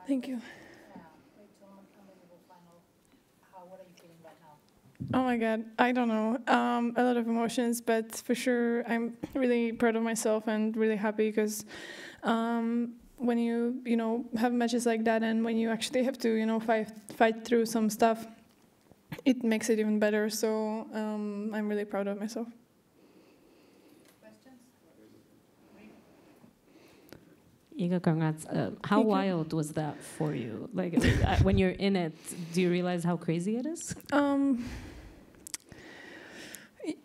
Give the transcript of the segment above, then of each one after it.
Thank you. What are you feeling right now? Oh my God, I don't know. A lot of emotions, but for sure, I'm really proud of myself and really happy because when you have matches like that, and when you actually have to fight through some stuff, it makes it even better. So I'm really proud of myself. Iga, congrats. How wild was that for you? Like, when you're in it, do you realize how crazy it is?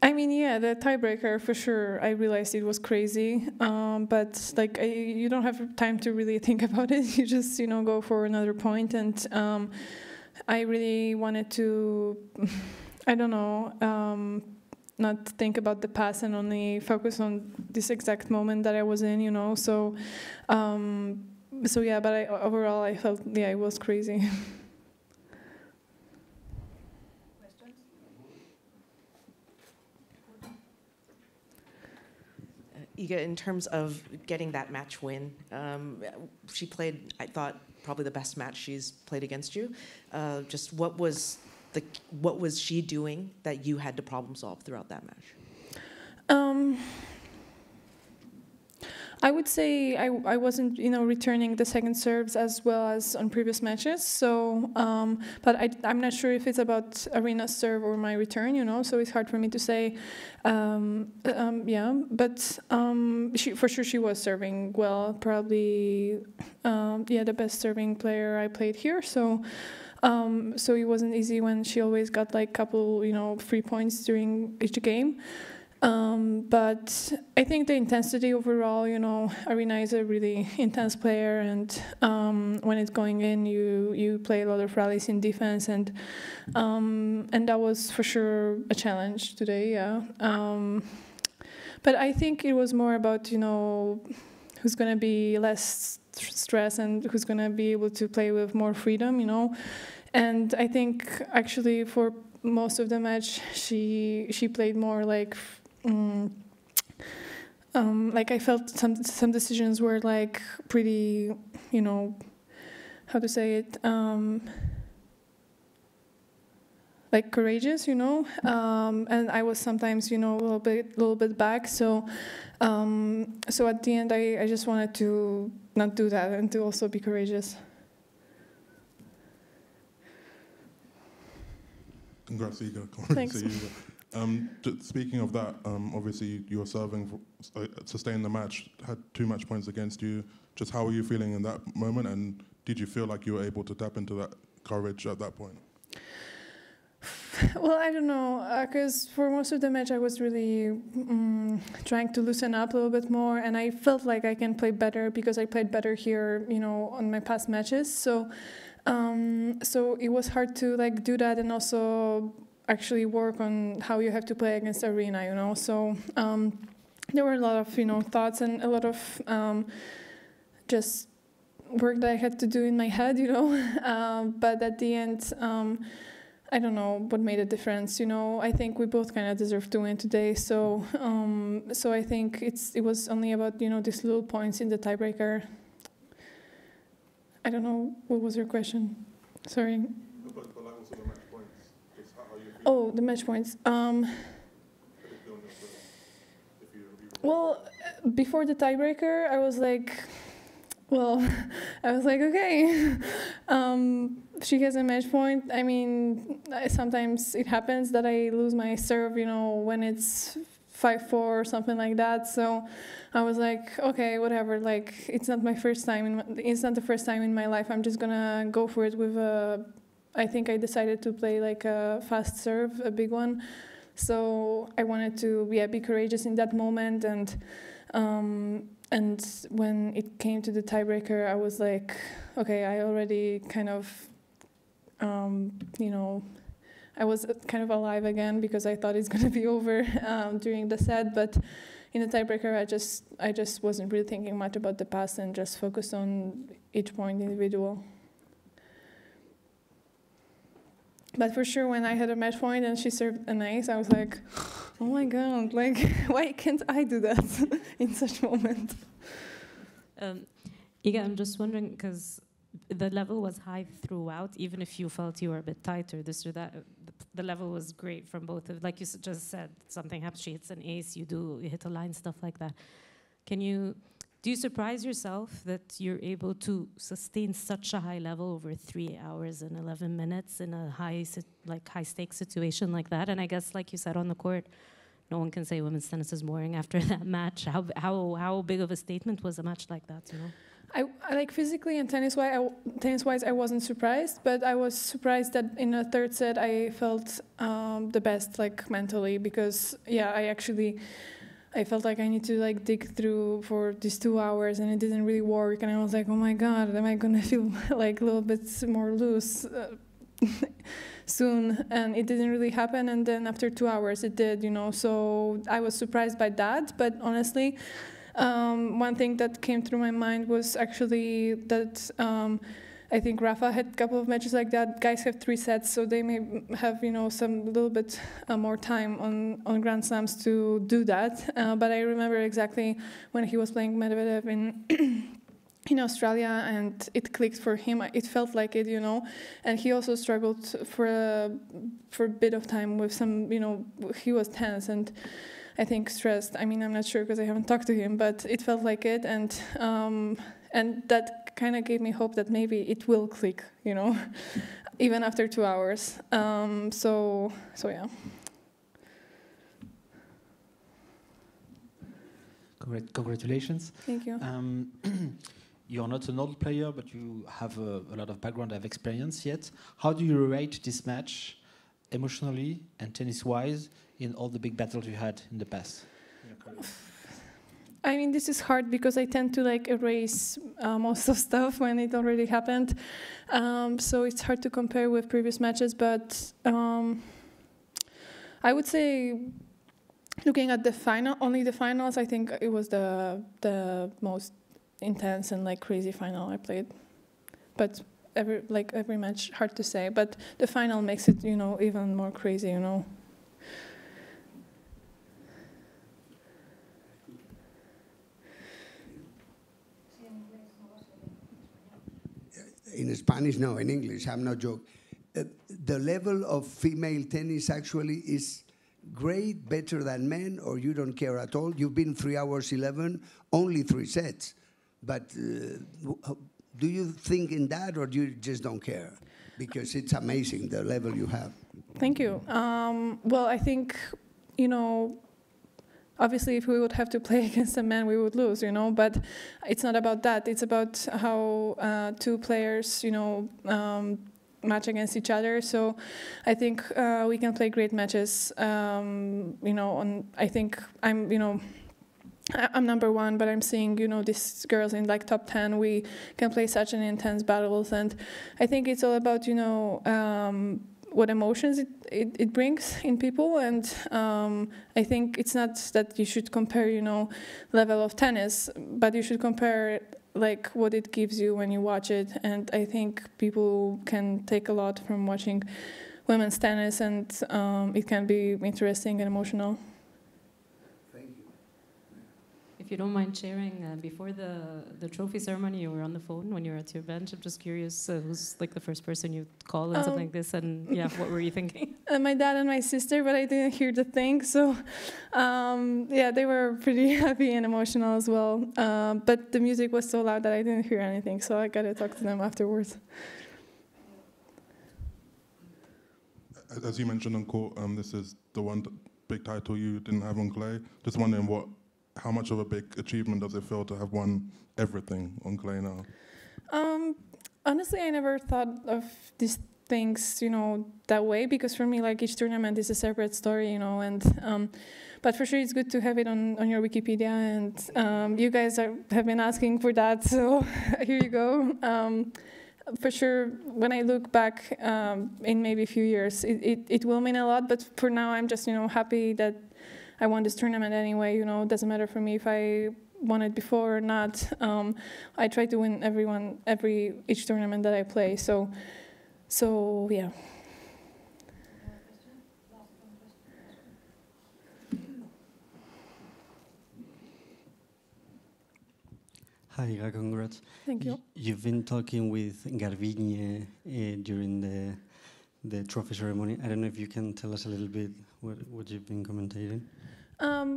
I mean, yeah, the tiebreaker, for sure, I realized it was crazy. But, like, you don't have time to really think about it. You just, go for another point. And I really wanted to, I don't know, not think about the past and only focus on this exact moment that I was in, So yeah, but overall, I felt, yeah, it was crazy. Questions? Iga, in terms of getting that match win, she played, I thought, probably the best match she's played against you. Just what was she doing that you had to problem solve throughout that match? I would say I wasn't, returning the second serves as well as on previous matches. So, but I'm not sure if it's about Arena's serve or my return, So it's hard for me to say. Yeah, but for sure she was serving well. Probably, the best serving player I played here. So. So it wasn't easy when she always got like couple, free points during each game. But I think the intensity overall, Arena is a really intense player, and when it's going in, you play a lot of rallies in defense, and that was for sure a challenge today, yeah. But I think it was more about, who's going to be less stress and who's going to be able to play with more freedom, And I think actually for most of the match, she played more like I felt some decisions were like pretty, how to say it, like courageous, and I was sometimes, a little bit back. So at the end, I just wanted to not do that and to also be courageous. Congrats, Iga. Thanks. Speaking of that, obviously you were serving, sustained the match, had 2 match points against you. Just how were you feeling in that moment, and did you feel like you were able to tap into that courage at that point? Well, I don't know, because for most of the match I was really trying to loosen up a little bit more, and I felt like I can play better because I played better here, on my past matches. So it was hard to like do that and also actually work on how you have to play against Arena, So there were a lot of, thoughts and a lot of just work that I had to do in my head, But at the end, I don't know what made a difference, I think we both kind of deserved to win today. So I think it was only about, these little points in the tiebreaker. I don't know, what was your question? Sorry. Oh, the match points. Well, before the tiebreaker, I was like, okay, she has a match point. I mean, sometimes it happens that I lose my serve, when it's 5-4 or something like that. So I was like, okay, whatever. Like, it's not the first time in my life. I'm just gonna go for it with I think I decided to play like a fast serve, a big one. So I wanted to, be courageous in that moment. And when it came to the tiebreaker, I was like, okay, I already kind of, I was kind of alive again because I thought it's going to be over during the set. But in the tiebreaker, I just wasn't really thinking much about the past and just focused on each point individual. But for sure, when I had a match point and she served an ace, I was like, oh my God, like, why can't I do that in such moment? Iga, I'm just wondering, because the level was high throughout, even if you felt you were a bit tighter, this or that. The level was great from both of, like you just said, something happens, she hits an ace, you hit a line, stuff like that. Do you surprise yourself that you're able to sustain such a high level over 3 hours and 11 minutes in a high stakes situation like that? And I guess, like you said on the court, no one can say women's tennis is boring after that match. How big of a statement was a match like that, you know? I like physically and tennis-wise, I wasn't surprised, but I was surprised that in the third set I felt the best, like mentally, because yeah, I felt like I need to like dig through for these 2 hours, and it didn't really work, and I was like, oh my god, am I gonna feel like a little bit more loose soon? And it didn't really happen, and then after 2 hours it did, you know. So I was surprised by that, but honestly. One thing that came through my mind was actually that I think Rafa had a couple of matches like that. Guys have 3 sets, so they may have, you know, some little bit more time on Grand Slams to do that. But I remember exactly when he was playing Medvedev in Australia, and it clicked for him. It felt like it, you know. And he also struggled for a bit of time with some, you know, he was tense and I think stressed. I mean, I'm not sure because I haven't talked to him, but it felt like it, and that kind of gave me hope that maybe it will click, you know, even after 2 hours. So yeah. Congratulations. Thank you. You're not an old player, but you have a lot of background of experience yet. How do you rate this match emotionally and tennis-wise in all the big battles you had in the past? I mean, this is hard because I tend to like erase most of stuff when it already happened. So it's hard to compare with previous matches, but I would say looking at only the finals, I think it was the most intense and like crazy final I played. But every match, hard to say. But the final makes it, you know, even more crazy, you know. In Spanish, no. In English, I'm not joking. The level of female tennis actually is great, better than men, or you don't care at all. You've been 3 hours 11, only 3 sets. But do you think in that, or do you just don't care? Because it's amazing, the level you have. Thank you. Well, I think, you know, obviously, if we would have to play against a man, we would lose, you know. But it's not about that. It's about how 2 players, you know, match against each other. So I think we can play great matches, you know. And I think I'm, you know, I'm number 1, but I'm seeing, you know, these girls in like top 10. We can play such an intense battles, and I think it's all about, you know, what emotions it brings in people, and I think it's not that you should compare, you know, level of tennis, but you should compare like what it gives you when you watch it, and I think people can take a lot from watching women's tennis, and it can be interesting and emotional. If you don't mind sharing, before the trophy ceremony, you were on the phone when you were at your bench. I'm just curious, who's like the first person you call and something like this, and yeah, what were you thinking? My dad and my sister, but I didn't hear the thing, so yeah, they were pretty happy and emotional as well. But the music was so loud that I didn't hear anything, so I got to talk to them afterwards. As you mentioned on court, this is the one big title you didn't have on clay. Just wondering how much of a big achievement does it feel to have won everything on clay now? Honestly, I never thought of these things, you know, that way, because for me, like, each tournament is a separate story, you know, and but for sure it's good to have it on your Wikipedia, and you guys have been asking for that, so here you go. For sure, when I look back in maybe a few years, it will mean a lot, but for now I'm just, you know, happy that I won this tournament anyway, you know. It doesn't matter for me if I won it before or not. I try to win each tournament that I play. So yeah. Hi, Iga, congrats. Thank you. You've been talking with Garbiñe during the trophy ceremony. I don't know if you can tell us a little bit what you've been commentating.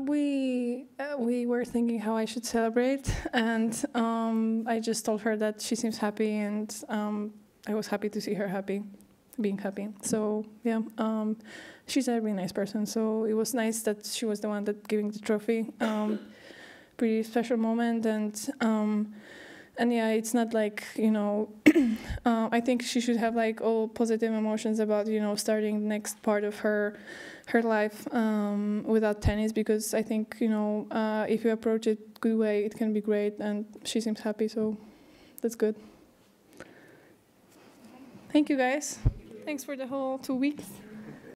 We were thinking how I should celebrate, and I just told her that she seems happy, and I was happy to see her happy, being happy. So yeah, she's a really nice person. So it was nice that she was the one that giving the trophy. Pretty special moment, and yeah, it's not like, you know, I think she should have like all positive emotions about, you know, starting the next part of her life without tennis, because I think, you know, if you approach it good way, it can be great, and she seems happy, so that's good. Thank you, guys. Thanks for the whole 2 weeks.